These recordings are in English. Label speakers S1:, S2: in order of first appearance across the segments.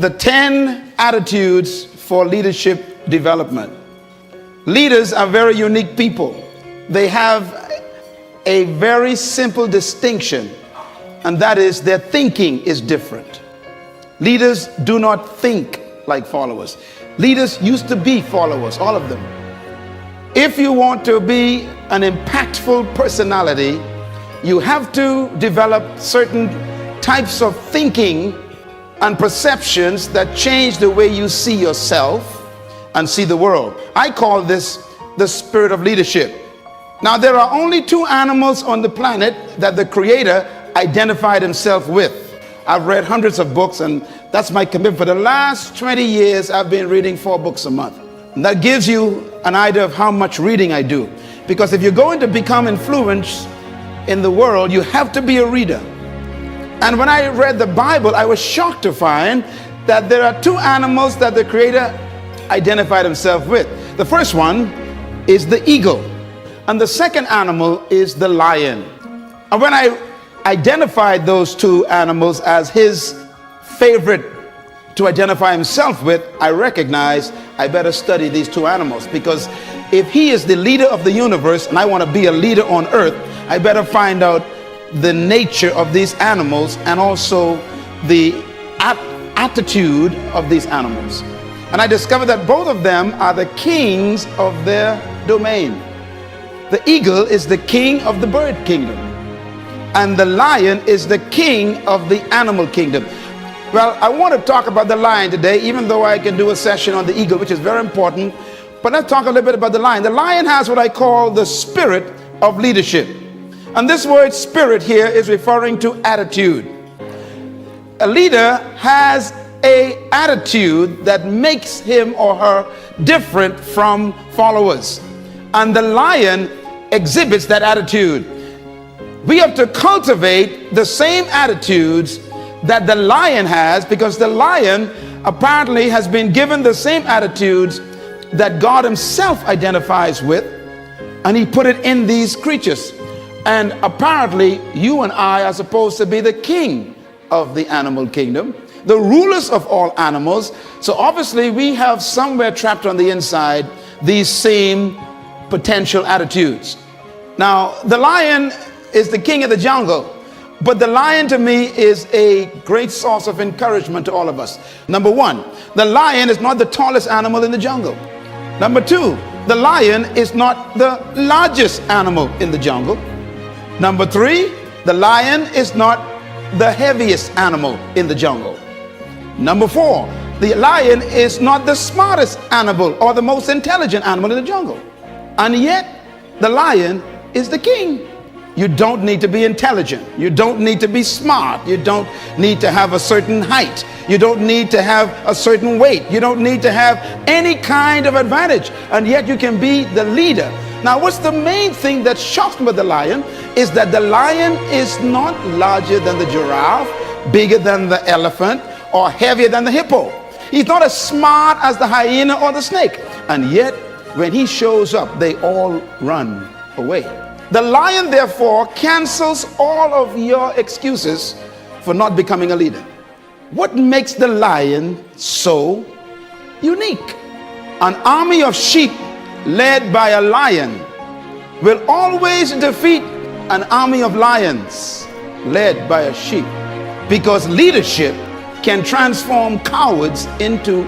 S1: the 10 attitudes for leadership development. Leaders are very unique people. They have a very simple distinction, and that is their thinking is different. Leaders do not think like followers. Leaders used to be followers, all of them. If you want to be an impactful personality, you have to develop certain types of thinking and perceptions that change the way you see yourself and see the world. I call this the spirit of leadership. Now, there are only 2 animals on the planet that the Creator identified himself with. I've read hundreds of books, and that's my commitment. For the last 20 years, I've been reading 4 books a month. And that gives you an idea of how much reading I do. Because if you're going to become influenced in the world, you have to be a reader. And when I read the Bible, I was shocked to find that there are 2 animals that the Creator identified himself with. The first one is the eagle, and the second animal is the lion. And when I identified those 2 animals as his favorite to identify himself with, I recognized I better study these 2 animals, because if he is the leader of the universe and I want to be a leader on earth, I better find out the nature of these animals and also the attitude of these animals. And I discovered that both of them are the kings of their domain. The eagle is the king of the bird kingdom, and the lion is the king of the animal kingdom. Well, I want to talk about the lion today, even though I can do a session on the eagle, which is very important. But let's talk a little bit about the lion. The lion has what I call the spirit of leadership. And this word spirit here is referring to attitude. A leader has an attitude that makes him or her different from followers. And the lion exhibits that attitude. We have to cultivate the same attitudes that the lion has, because the lion apparently has been given the same attitudes that God himself identifies with, and he put it in these creatures. And apparently you and I are supposed to be the king of the animal kingdom, the rulers of all animals. So obviously we have somewhere trapped on the inside these same potential attitudes. Now, the lion is the king of the jungle, but the lion to me is a great source of encouragement to all of us. Number 1, the lion is not the tallest animal in the jungle. Number 2, the lion is not the largest animal in the jungle. Number 3, the lion is not the heaviest animal in the jungle. Number 4, the lion is not the smartest animal or the most intelligent animal in the jungle. And yet, the lion is the king. You don't need to be intelligent. You don't need to be smart. You don't need to have a certain height. You don't need to have a certain weight. You don't need to have any kind of advantage. And yet you can be the leader. Now, what's the main thing that shocks me about the lion is that the lion is not larger than the giraffe, bigger than the elephant, or heavier than the hippo. He's not as smart as the hyena or the snake. And yet, when he shows up, they all run away. The lion, therefore, cancels all of your excuses for not becoming a leader. What makes the lion so unique? An army of sheep led by a lion will always defeat an army of lions led by a sheep, because leadership can transform cowards into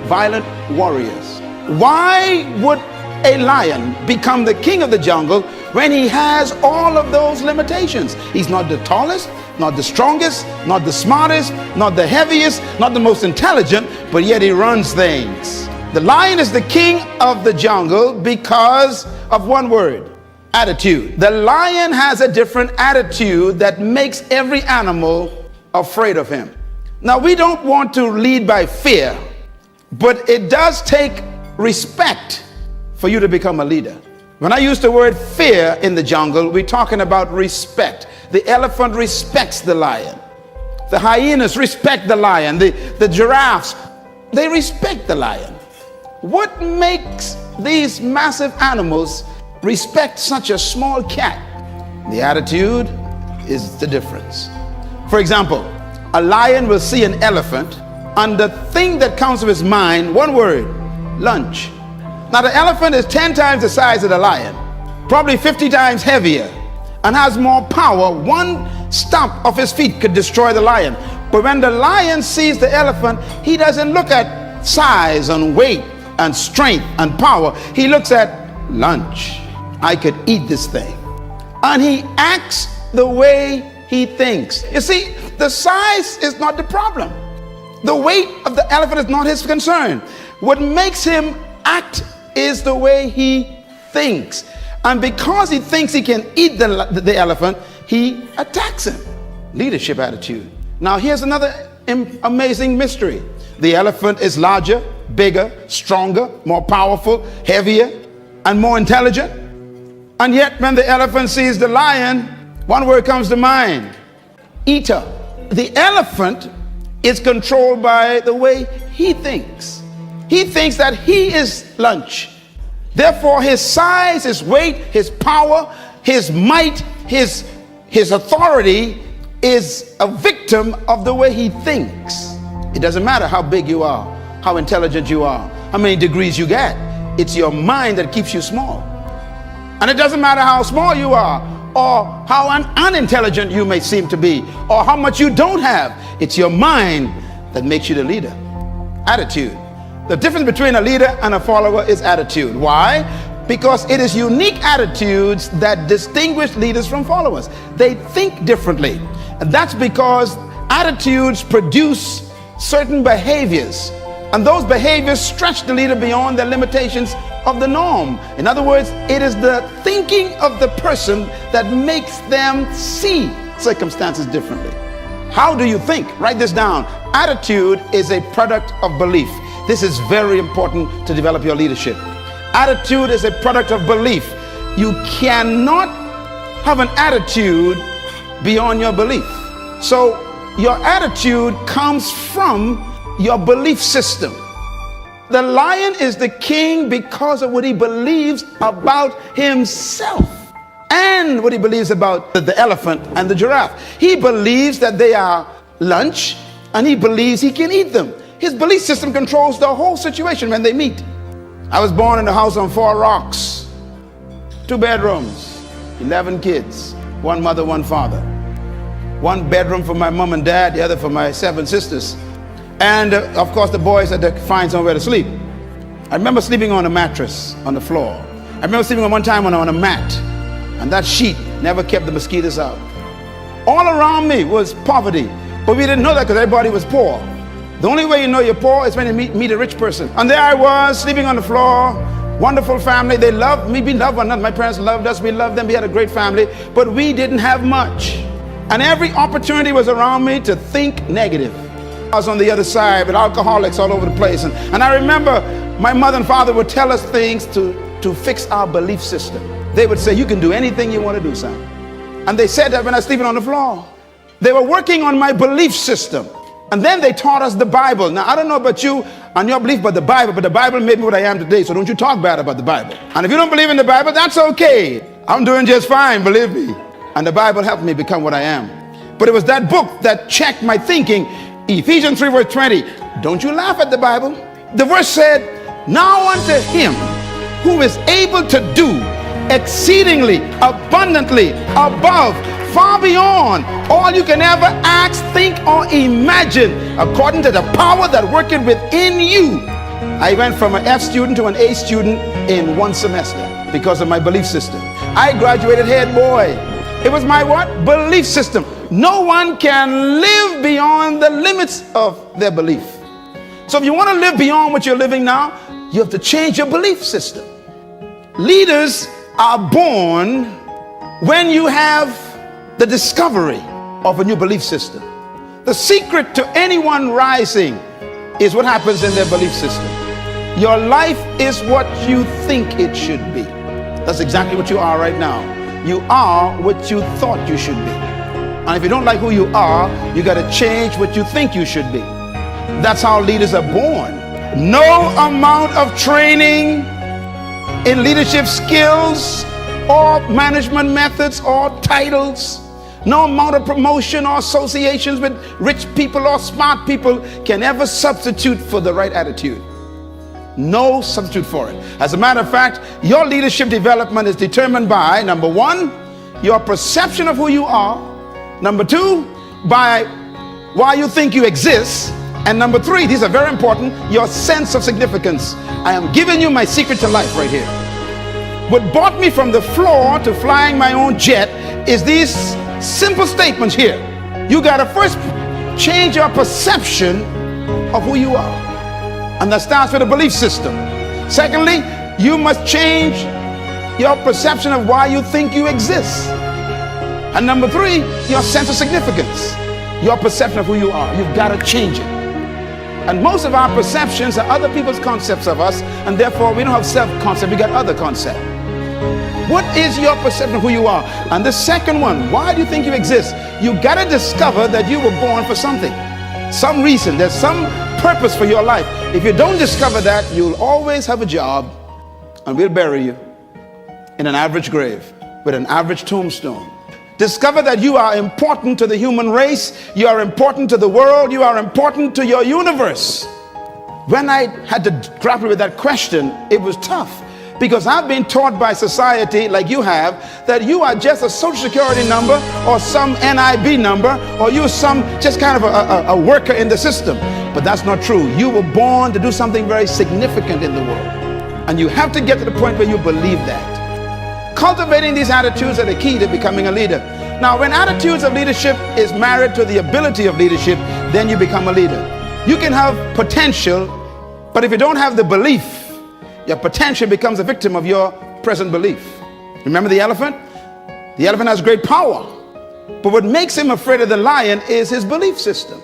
S1: violent warriors. Why would a lion become the king of the jungle when he has all of those limitations? He's not the tallest, not the strongest, not the smartest, not the heaviest, not the most intelligent, but yet he runs things. The lion is the king of the jungle because of one word: attitude. The lion has a different attitude that makes every animal afraid of him. Now, we don't want to lead by fear, but it does take respect for you to become a leader. When I use the word fear in the jungle, we're talking about respect. The elephant respects the lion. The hyenas respect the lion. The giraffes, they respect the lion. What makes these massive animals respect such a small cat? The attitude is the difference. For example, a lion will see an elephant And the thing that comes to his mind, one word, lunch. Now the elephant is 10 times the size of the lion, probably 50 times heavier, and has more power. One stomp of his feet could destroy the lion. But when the lion sees the elephant, he doesn't look at size and weight and strength and power. He looks at lunch. I could eat this thing. And he acts the way he thinks. You see, the size is not the problem. The weight of the elephant is not his concern. What makes him act is the way he thinks. And because he thinks he can eat the elephant, he attacks him. Leadership attitude. Now here's another amazing mystery. The elephant is larger, bigger, stronger, more powerful, heavier, and more intelligent. And yet when the elephant sees the lion, one word comes to mind: eater. The elephant is controlled by the way he thinks. He thinks that he is lunch. Therefore, his size, his weight, his power, his might, his authority is a victim of the way he thinks. It doesn't matter how big you are, how intelligent you are, how many degrees you get. It's your mind that keeps you small. And it doesn't matter how small you are, or how unintelligent you may seem to be, or how much you don't have. It's your mind that makes you the leader. Attitude. The difference between a leader and a follower is attitude. Why? Because it is unique attitudes that distinguish leaders from followers. They think differently. And that's because attitudes produce certain behaviors. And those behaviors stretch the leader beyond the limitations of the norm. In other words, it is the thinking of the person that makes them see circumstances differently. How do you think? Write this down. Attitude is a product of belief. This is very important to develop your leadership. Attitude is a product of belief. You cannot have an attitude beyond your belief. So your attitude comes from your belief system. The lion is the king because of what he believes about himself and what he believes about the elephant and the giraffe. He believes that they are lunch and he believes he can eat them. His belief system controls the whole situation when they meet. I was born in a house on 4 rocks, 2 bedrooms, 11 kids, 1 mother, 1 father. 1 bedroom for my mom and dad, the other for my 7 sisters. And of course the boys had to find somewhere to sleep. I remember sleeping on a mattress on the floor. I remember sleeping one time on a mat, and that sheet never kept the mosquitoes out. All around me was poverty, but we didn't know that because everybody was poor. The only way you know you're poor is when you meet a rich person. And there I was sleeping on the floor. Wonderful family. They loved me. We loved one another. My parents loved us. We loved them. We had a great family, but we didn't have much. And every opportunity was around me to think negative. I was on the other side with alcoholics all over the place. And I remember my mother and father would tell us things to fix our belief system. They would say, you can do anything you want to do, son. And they said that when I was sleeping on the floor. They were working on my belief system. And then they taught us the Bible. Now, I don't know about you and your belief about the Bible made me what I am today. So don't you talk bad about the Bible. And if you don't believe in the Bible, that's okay. I'm doing just fine, believe me. And the Bible helped me become what I am. But it was that book that checked my thinking. Ephesians 3 verse 20. Don't you laugh at the Bible. The verse said, now unto him who is able to do exceedingly abundantly above, far beyond all you can ever ask, think, or imagine, according to the power that worketh within you. I went from an F student to an A student in 1 semester because of my belief system. I graduated head boy. It was my what? Belief system. No one can live beyond the limits of their belief. So if you want to live beyond what you're living now, you have to change your belief system. Leaders are born when you have the discovery of a new belief system. The secret to anyone rising is what happens in their belief system. Your life is what you think it should be. That's exactly what you are right now. You are what you thought you should be. And if you don't like who you are, you got to change what you think you should be. That's how leaders are born. No amount of training in leadership skills or management methods or titles, No amount of promotion or associations with rich people or smart people can ever substitute for the right attitude. No substitute for it. As a matter of fact, your leadership development is determined by, number one, your perception of who you are. Number two, by why you think you exist. And number three, these are very important, your sense of significance. I am giving you my secret to life right here. What brought me from the floor to flying my own jet is these simple statements here. You got to first change your perception of who you are. And that starts with a belief system. Secondly, you must change your perception of why you think you exist. And number three, your sense of significance. Your perception of who you are. You've got to change it. And most of our perceptions are other people's concepts of us, and therefore we don't have self-concept, we got other concept. What is your perception of who you are? And the second one, why do you think you exist? You got to discover that you were born for something, some reason. There's some purpose for your life. If you don't discover that, you'll always have a job, and we'll bury you in an average grave with an average tombstone. Discover that you are important to the human race. You are important to the world. You are important to your universe. When I had to grapple with that question, it was tough. Because I've been taught by society, like you have, that you are just a social security number or some NIB number, or you're some just kind of a worker in the system. But that's not true. You were born to do something very significant in the world. And you have to get to the point where you believe that. Cultivating these attitudes are the key to becoming a leader. Now, when attitudes of leadership is married to the ability of leadership, then you become a leader. You can have potential, but if you don't have the belief, your potential becomes a victim of your present belief. Remember the elephant? The elephant has great power, but what makes him afraid of the lion is his belief system.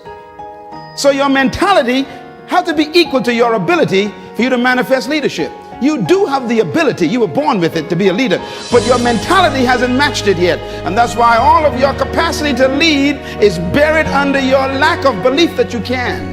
S1: So your mentality has to be equal to your ability for you to manifest leadership. You do have the ability, you were born with it to be a leader, but your mentality hasn't matched it yet. And that's why all of your capacity to lead is buried under your lack of belief that you can.